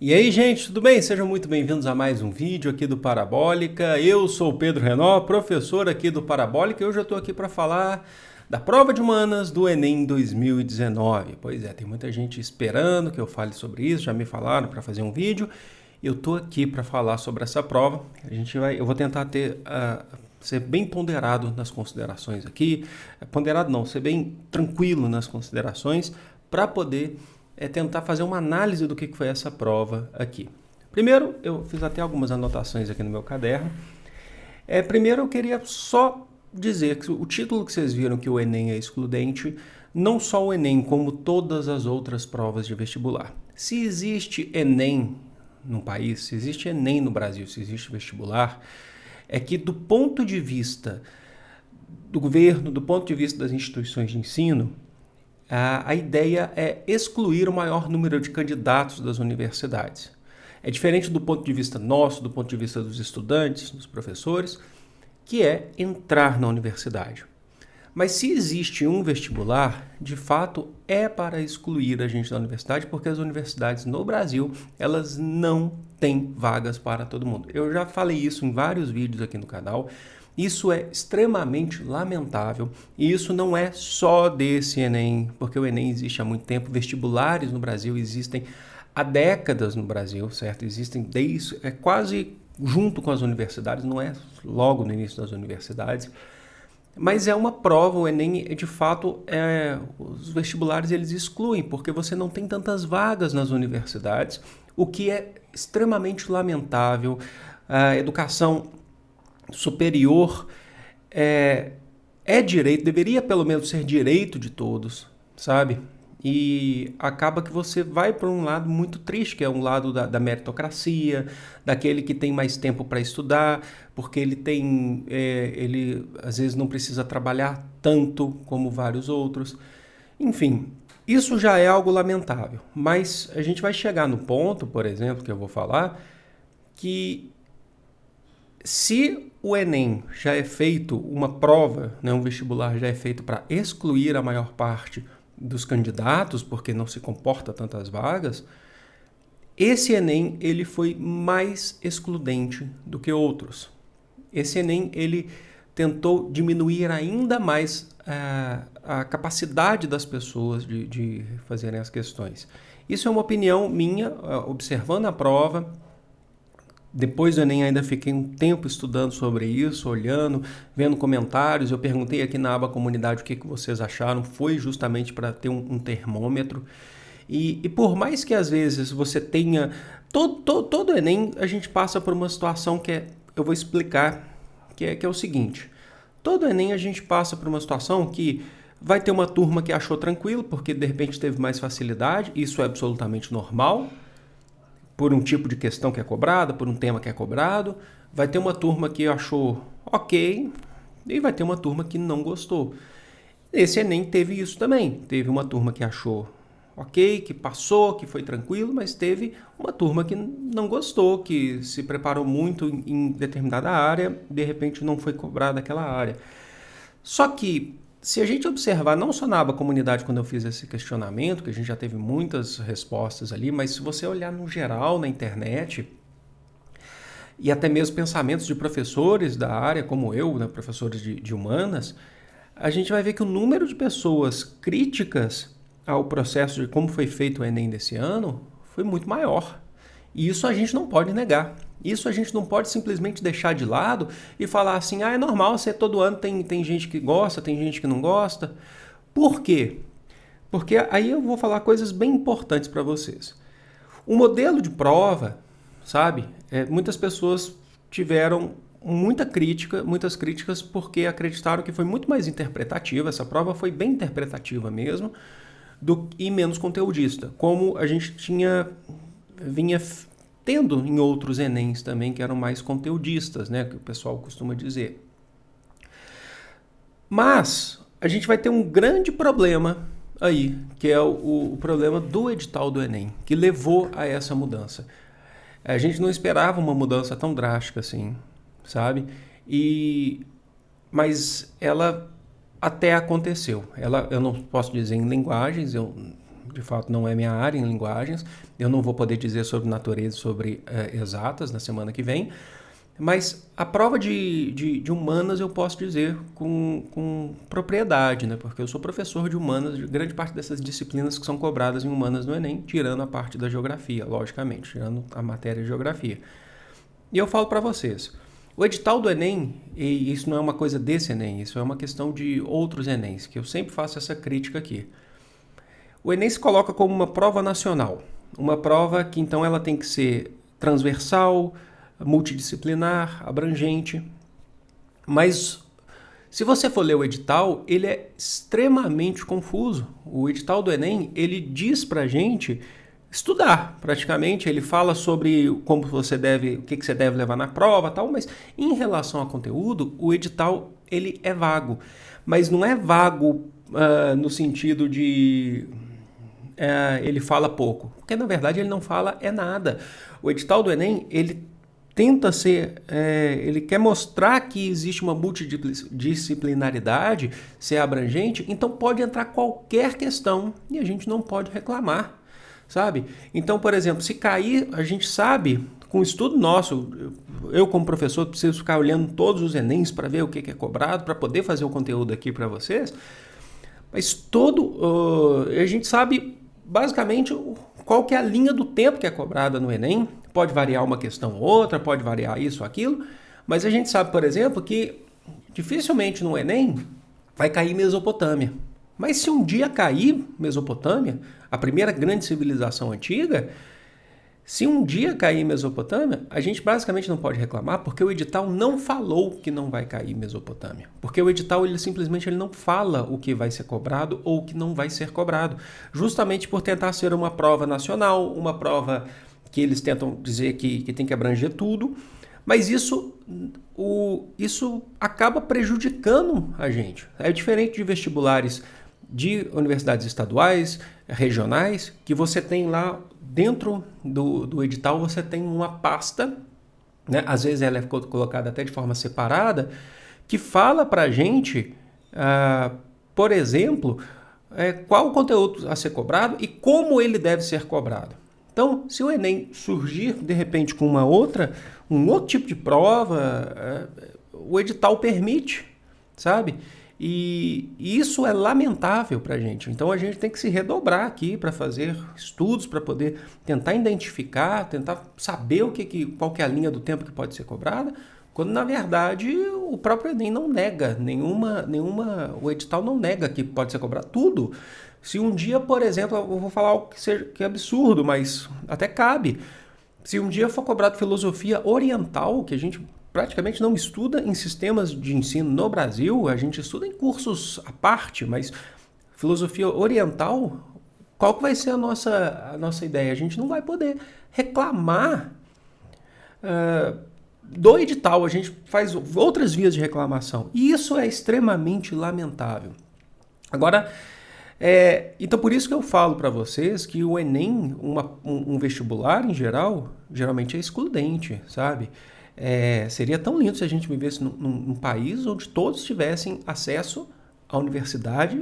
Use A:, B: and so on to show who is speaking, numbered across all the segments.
A: E aí, gente, tudo bem? Sejam muito bem-vindos a mais um vídeo aqui do Parabólica. Eu sou o Pedro Renó, professor aqui do Parabólica, e hoje eu estou aqui para falar da prova de humanas do Enem 2019. Pois é, tem muita gente esperando que eu fale sobre isso, já me falaram para fazer um vídeo. Eu estou aqui para falar sobre essa prova. Eu vou tentar ser bem ponderado nas considerações aqui. Ponderado não, ser bem tranquilo nas considerações para poder tentar fazer uma análise do que foi essa prova aqui. Primeiro, eu fiz até algumas anotações aqui no meu caderno. Primeiro, eu queria só dizer que o título que vocês viram, que o Enem é excludente, não só o Enem, como todas as outras provas de vestibular. Se existe Enem no país, se existe Enem no Brasil, se existe vestibular, é que do ponto de vista do governo, do ponto de vista das instituições de ensino, a ideia é excluir o maior número de candidatos das universidades. É diferente do ponto de vista nosso, do ponto de vista dos estudantes, dos professores, que é entrar na universidade. Mas se existe um vestibular, de fato é para excluir a gente da universidade, porque as universidades no Brasil, elas não têm vagas para todo mundo. Eu já falei isso em vários vídeos aqui no canal. Isso é extremamente lamentável e isso não é só desse Enem, porque o Enem existe há muito tempo, vestibulares no Brasil existem há décadas no Brasil, certo? Existem quase junto com as universidades, não é logo no início das universidades, mas é uma prova, o Enem, de fato, os vestibulares eles excluem, porque você não tem tantas vagas nas universidades, o que é extremamente lamentável. A educação superior é direito, deveria pelo menos ser direito de todos, sabe? E acaba que você vai para um lado muito triste, que é um lado da meritocracia, daquele que tem mais tempo para estudar, porque ele às vezes não precisa trabalhar tanto como vários outros. Enfim, isso já é algo lamentável, mas a gente vai chegar no ponto, por exemplo, que eu vou falar, que se o Enem já é feito uma prova, né, um vestibular já é feito para excluir a maior parte dos candidatos, porque não se comporta tantas vagas, esse Enem ele foi mais excludente do que outros. Esse Enem ele tentou diminuir ainda mais a capacidade das pessoas de fazerem as questões. Isso é uma opinião minha, observando a prova. Depois do Enem ainda fiquei um tempo estudando sobre isso, olhando, vendo comentários. Eu perguntei aqui na aba comunidade o que vocês acharam. Foi justamente para ter um termômetro. E por mais que às vezes você tenha... Todo Enem a gente passa por uma situação eu vou explicar, que é o seguinte. Todo Enem a gente passa por uma situação que vai ter uma turma que achou tranquilo, porque de repente teve mais facilidade. Isso é absolutamente normal. Por um tipo de questão que é cobrada, por um tema que é cobrado. Vai ter uma turma que achou ok e vai ter uma turma que não gostou. Esse Enem teve isso também. Teve uma turma que achou ok, que passou, que foi tranquilo, mas teve uma turma que não gostou, que se preparou muito em determinada área, de repente não foi cobrada aquela área. Só que se a gente observar, não só na aba comunidade, quando eu fiz esse questionamento, que a gente já teve muitas respostas ali, mas se você olhar no geral na internet, e até mesmo pensamentos de professores da área, como eu, né, professores de humanas, a gente vai ver que o número de pessoas críticas ao processo de como foi feito o Enem desse ano foi muito maior. E isso a gente não pode negar. Isso a gente não pode simplesmente deixar de lado e falar assim, é normal, todo ano tem gente que gosta, tem gente que não gosta. Por quê? Porque aí eu vou falar coisas bem importantes para vocês. O modelo de prova, sabe? Muitas pessoas tiveram muitas críticas porque acreditaram que foi muito mais interpretativa, essa prova foi bem interpretativa mesmo, e menos conteudista, como a gente vinha tendo em outros Enems também, que eram mais conteudistas, né, que o pessoal costuma dizer. Mas a gente vai ter um grande problema aí, que é o problema do edital do Enem, que levou a essa mudança. A gente não esperava uma mudança tão drástica assim, sabe? Mas ela até aconteceu. Eu não posso dizer em linguagens, de fato não é minha área em linguagens, eu não vou poder dizer sobre natureza, sobre exatas na semana que vem, mas a prova de humanas eu posso dizer com propriedade, né? Porque eu sou professor de humanas, de grande parte dessas disciplinas que são cobradas em humanas no Enem, tirando a parte da geografia, logicamente, tirando a matéria de geografia. E eu falo para vocês, o edital do Enem, e isso não é uma coisa desse Enem, isso é uma questão de outros Enems, que eu sempre faço essa crítica aqui. O Enem se coloca como uma prova nacional, uma prova que então ela tem que ser transversal, multidisciplinar, abrangente, mas se você for ler o edital, ele é extremamente confuso. O edital do Enem, ele diz pra gente estudar, praticamente, ele fala sobre como você deve, o que você deve levar na prova, tal, mas em relação ao conteúdo, o edital ele é vago, mas não é vago no sentido de ele fala pouco, porque na verdade ele não fala nada. O edital do Enem, ele tenta ser, ele quer mostrar que existe uma multidisciplinaridade, ser abrangente, então pode entrar qualquer questão e a gente não pode reclamar, sabe? Então, por exemplo, se cair, a gente sabe, com o estudo nosso, eu como professor preciso ficar olhando todos os Enems para ver o que é cobrado, para poder fazer o conteúdo aqui para vocês, mas a gente sabe basicamente qual que é a linha do tempo que é cobrada no Enem. Pode variar uma questão ou outra, pode variar isso ou aquilo, mas a gente sabe, por exemplo, que dificilmente no Enem vai cair Mesopotâmia. Mas se um dia cair Mesopotâmia, a primeira grande civilização antiga, se um dia cair Mesopotâmia, a gente basicamente não pode reclamar porque o edital não falou que não vai cair Mesopotâmia. Porque o edital ele simplesmente não fala o que vai ser cobrado ou o que não vai ser cobrado. Justamente por tentar ser uma prova nacional, uma prova que eles tentam dizer que tem que abranger tudo. Mas isso acaba prejudicando a gente. É diferente de vestibulares de universidades estaduais, regionais, que você tem lá dentro do edital, você tem uma pasta, né? Às vezes ela é colocada até de forma separada, que fala para a gente, por exemplo, qual o conteúdo a ser cobrado e como ele deve ser cobrado. Então, se o Enem surgir, de repente, com um outro tipo de prova, o edital permite, sabe? E isso é lamentável para a gente. Então, a gente tem que se redobrar aqui para fazer estudos, para poder tentar identificar, tentar saber qual que é a linha do tempo que pode ser cobrada, quando, na verdade, o próprio Enem não nega, o edital não nega que pode ser cobrado tudo. Se um dia, por exemplo, eu vou falar algo que é absurdo, mas até cabe. Se um dia for cobrado filosofia oriental, que a gente praticamente não estuda em sistemas de ensino no Brasil, a gente estuda em cursos à parte, mas filosofia oriental, qual que vai ser a nossa ideia? A gente não vai poder reclamar do edital, a gente faz outras vias de reclamação. E isso é extremamente lamentável. Agora, então por isso que eu falo para vocês que o Enem, um vestibular em geral, geralmente é excludente, sabe? Seria tão lindo se a gente vivesse num país onde todos tivessem acesso à universidade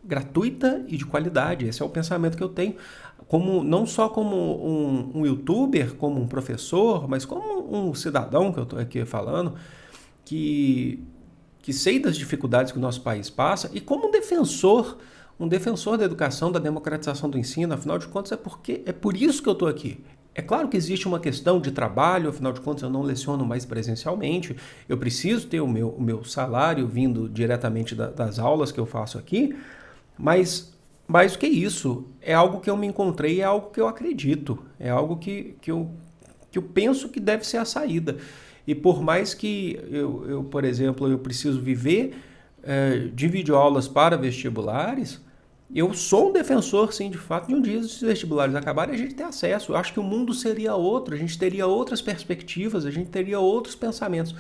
A: gratuita e de qualidade. Esse é o pensamento que eu tenho, não só como um youtuber, como um professor, mas como um cidadão que eu estou aqui falando, que sei das dificuldades que o nosso país passa, e como um defensor da educação, da democratização do ensino. Afinal de contas, é por isso que eu estou aqui. É claro que existe uma questão de trabalho, afinal de contas eu não leciono mais presencialmente, eu preciso ter o meu salário vindo diretamente das aulas que eu faço aqui, mas mais do que isso, é algo que eu me encontrei, é algo que eu acredito, é algo que eu penso que deve ser a saída. E por mais que eu por exemplo, eu preciso viver de videoaulas para vestibulares, eu sou um defensor, sim, de fato, de um dia os vestibulares acabarem e a gente ter acesso. Eu acho que o mundo seria outro, a gente teria outras perspectivas, a gente teria outros pensamentos.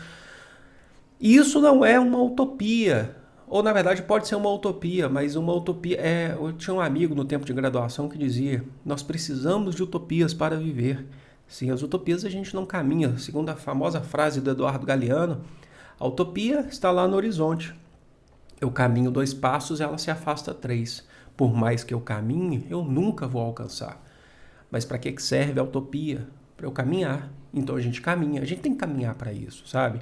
A: E isso não é uma utopia, ou na verdade pode ser uma utopia, mas uma utopia eu tinha um amigo no tempo de graduação que dizia: nós precisamos de utopias para viver. Sim, as utopias a gente não caminha. Segundo a famosa frase do Eduardo Galeano, a utopia está lá no horizonte. Eu caminho 2 passos e ela se afasta 3. por mais que eu caminhe, eu nunca vou alcançar. Mas para que serve a utopia? Para eu caminhar. Então a gente caminha, a gente tem que caminhar para isso, sabe?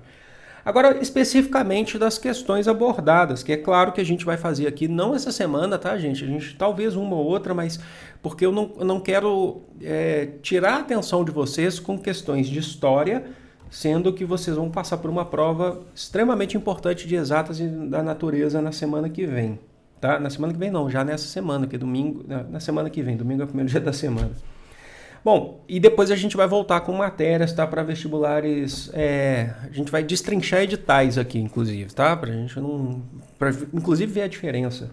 A: Agora, especificamente das questões abordadas, que é claro que a gente vai fazer aqui, não essa semana, tá, gente? A gente talvez uma ou outra, mas porque eu não quero tirar a atenção de vocês com questões de história, sendo que vocês vão passar por uma prova extremamente importante de exatas e da natureza na semana que vem. Tá? Na semana que vem não, já nessa semana, que é domingo, na semana que vem, domingo é o primeiro dia da semana. Bom, e depois a gente vai voltar com matérias, tá, para vestibulares, a gente vai destrinchar editais aqui, inclusive, tá, pra gente não, pra, inclusive ver a diferença.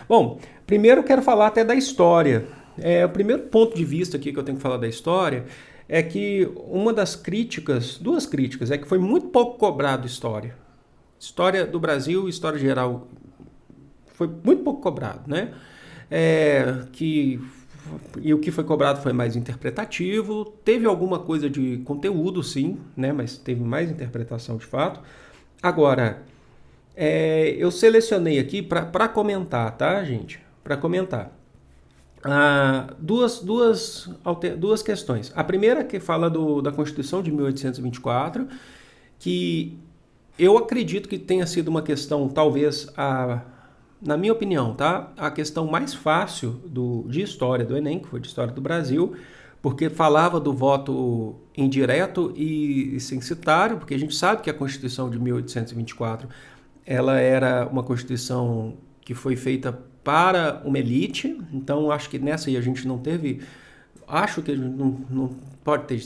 A: Bom, primeiro eu quero falar até da história. O primeiro ponto de vista aqui que eu tenho que falar da história é que uma das críticas, duas críticas, é que foi muito pouco cobrado história. História do Brasil, história geral, foi muito pouco cobrado, né? E o que foi cobrado foi mais interpretativo, teve alguma coisa de conteúdo, sim, né? Mas teve mais interpretação de fato. Agora, eu selecionei aqui para comentar, tá, gente? Para comentar. Duas questões. A primeira que fala da Constituição de 1824, que eu acredito que tenha sido uma questão, talvez, na minha opinião, tá? A questão mais fácil de história do Enem, que foi de história do Brasil, porque falava do voto indireto e censitário, porque a gente sabe que a Constituição de 1824 ela era uma Constituição que foi feita para uma elite, então acho que nessa aí a gente não teve, acho que a gente não pode ter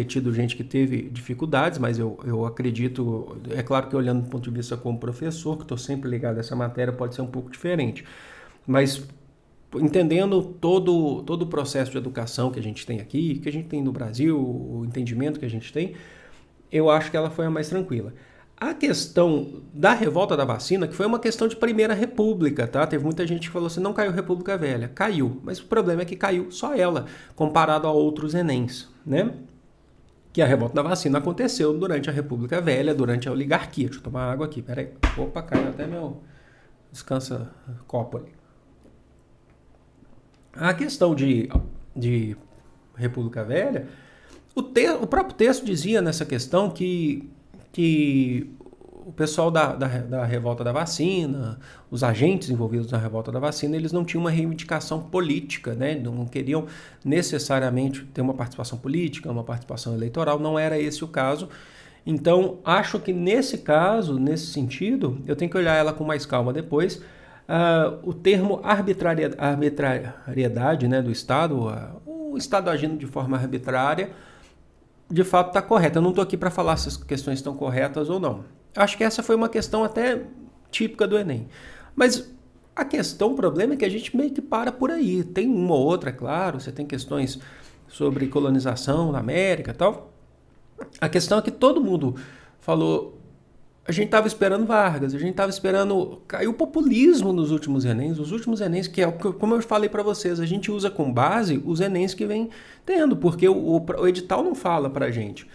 A: tido gente que teve dificuldades, mas eu acredito, é claro que olhando do ponto de vista como professor, que estou sempre ligado a essa matéria, pode ser um pouco diferente, mas entendendo todo o processo de educação que a gente tem aqui, que a gente tem no Brasil, o entendimento que a gente tem, eu acho que ela foi a mais tranquila. A questão da revolta da vacina, que foi uma questão de Primeira República, tá? Teve muita gente que falou assim, não caiu República Velha. Caiu, mas o problema é que caiu só ela, comparado a outros Enems, né? Que a revolta da vacina aconteceu durante a República Velha, durante a oligarquia. Deixa eu tomar água aqui, peraí. Opa, caiu até meu... Descansa copo ali. A questão de República Velha, o próprio texto dizia nessa questão que o pessoal da revolta da vacina, os agentes envolvidos na revolta da vacina, eles não tinham uma reivindicação política, né? Não queriam necessariamente ter uma participação política, uma participação eleitoral, não era esse o caso. Então, acho que nesse caso, nesse sentido, eu tenho que olhar ela com mais calma depois. O termo arbitrariedade, né, do Estado, o Estado agindo de forma arbitrária, de fato está correta. Eu não estou aqui para falar se as questões estão corretas ou não. Acho que essa foi uma questão até típica do Enem. Mas o problema é que a gente meio que para por aí. Tem uma ou outra, é claro, você tem questões sobre colonização na América e tal. A questão é que todo mundo falou, a gente estava esperando Vargas, a gente estava esperando... Caiu o populismo nos últimos Enems, que é, como eu falei para vocês, a gente usa com base os Enems que vem tendo, porque o edital não fala para a gente.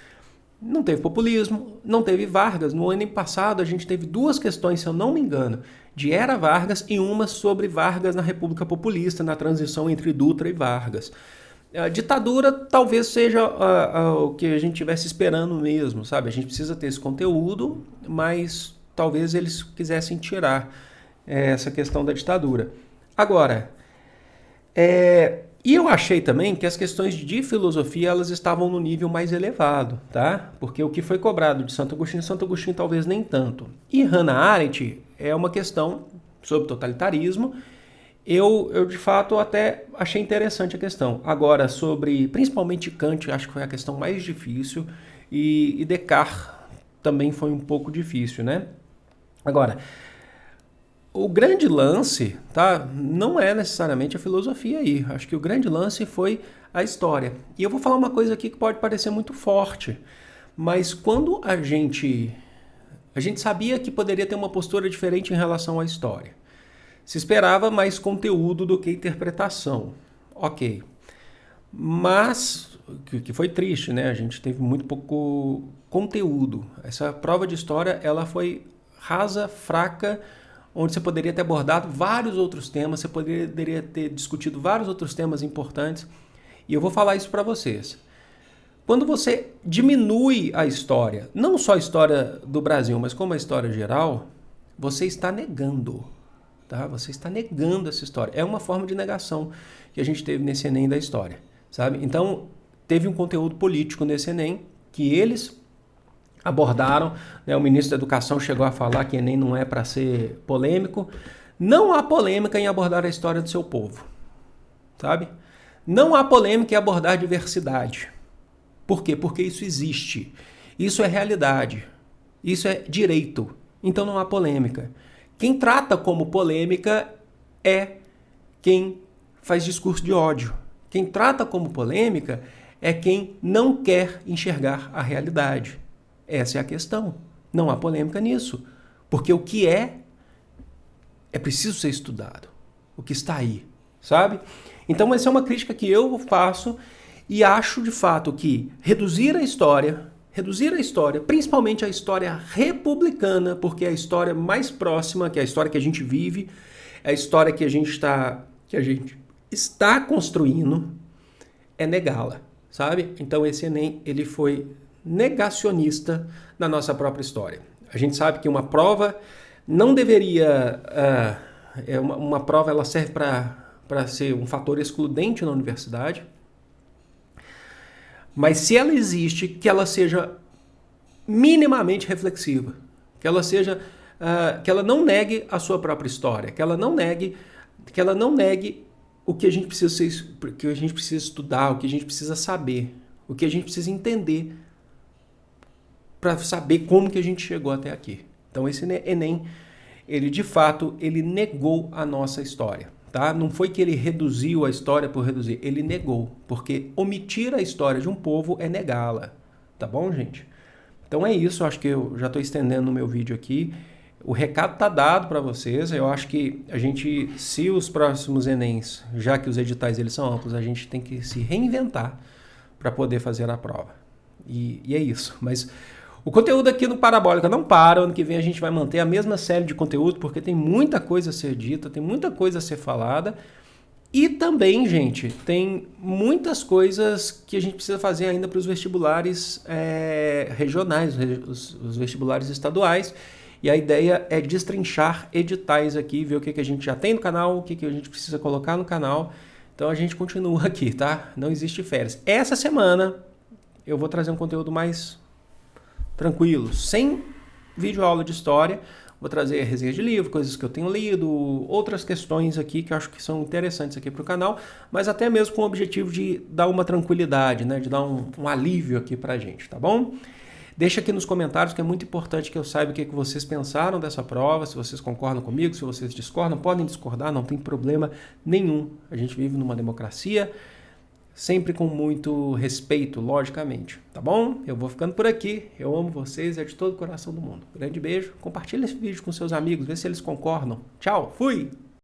A: Não teve populismo, não teve Vargas. No ano passado a gente teve duas questões, se eu não me engano, de Era Vargas e uma sobre Vargas na República Populista, na transição entre Dutra e Vargas. A ditadura talvez seja o que a gente estivesse esperando mesmo, sabe? A gente precisa ter esse conteúdo, mas talvez eles quisessem tirar essa questão da ditadura. Agora, e eu achei também que as questões de filosofia elas estavam no nível mais elevado, tá? Porque o que foi cobrado de Santo Agostinho talvez nem tanto. E Hannah Arendt é uma questão sobre totalitarismo. Eu de fato até achei interessante a questão. Agora, sobre principalmente Kant, acho que foi a questão mais difícil, e Descartes também foi um pouco difícil, né? Agora, o grande lance, tá, não é necessariamente a filosofia aí. Acho que o grande lance foi a história. E eu vou falar uma coisa aqui que pode parecer muito forte, mas quando a gente sabia que poderia ter uma postura diferente em relação à história. Se esperava mais conteúdo do que interpretação. Ok. Mas, que foi triste, né? A gente teve muito pouco conteúdo. Essa prova de história, ela foi rasa, fraca, onde você poderia ter abordado vários outros temas, você poderia ter discutido vários outros temas importantes. E eu vou falar isso para vocês. Quando você diminui a história, não só a história do Brasil, mas como a história geral, você está negando, tá? Você está negando essa história. É uma forma de negação que a gente teve nesse Enem da história, sabe? Então, teve um conteúdo político nesse Enem que eles abordaram, né? O ministro da Educação chegou a falar que Enem não é para ser polêmico. Não há polêmica em abordar a história do seu povo, sabe? Não há polêmica em abordar a diversidade. Por quê? Porque isso existe. Isso é realidade. Isso é direito. Então não há polêmica. Quem trata como polêmica é quem faz discurso de ódio. Quem trata como polêmica é quem não quer enxergar a realidade. Essa é a questão. Não há polêmica nisso. Porque o que é preciso ser estudado. O que está aí, sabe? Então essa é uma crítica que eu faço e acho de fato que reduzir a história, principalmente a história republicana, porque é a história mais próxima, que é a história que a gente vive, é a história que a gente está construindo, é negá-la, sabe? Então esse Enem, ele foi negacionista na nossa própria história. A gente sabe que uma prova não deveria... uma prova ela serve para ser um fator excludente na universidade, mas se ela existe, que ela seja minimamente reflexiva, que ela não negue a sua própria história, que ela não negue o que a gente precisa estudar, o que a gente precisa saber, o que a gente precisa entender para saber como que a gente chegou até aqui. Então esse Enem, ele de fato, ele negou a nossa história. Tá? Não foi que ele reduziu a história por reduzir, ele negou, porque omitir a história de um povo é negá-la, tá bom, gente? Então é isso, acho que eu já estou estendendo no meu vídeo aqui, o recado está dado para vocês, eu acho que a gente, se os próximos Enems, já que os editais eles são amplos, a gente tem que se reinventar para poder fazer a prova, e é isso, mas... O conteúdo aqui no Parabólica não para, ano que vem a gente vai manter a mesma série de conteúdo, porque tem muita coisa a ser dita, tem muita coisa a ser falada, e também, gente, tem muitas coisas que a gente precisa fazer ainda para os vestibulares regionais, os vestibulares estaduais, e a ideia é destrinchar editais aqui, ver o que a gente já tem no canal, o que a gente precisa colocar no canal, então a gente continua aqui, tá? Não existe férias. Essa semana eu vou trazer um conteúdo mais... tranquilo, sem vídeo aula de história, vou trazer resenha de livro, coisas que eu tenho lido, outras questões aqui que eu acho que são interessantes aqui para o canal, mas até mesmo com o objetivo de dar uma tranquilidade, né, de dar um alívio aqui para a gente, tá bom? Deixa aqui nos comentários que é muito importante que eu saiba o que vocês pensaram dessa prova, se vocês concordam comigo, se vocês discordam, podem discordar, não tem problema nenhum, a gente vive numa democracia, sempre com muito respeito, logicamente, tá bom? Eu vou ficando por aqui, eu amo vocês, é de todo o coração do mundo. Grande beijo, compartilha esse vídeo com seus amigos, vê se eles concordam. Tchau, fui!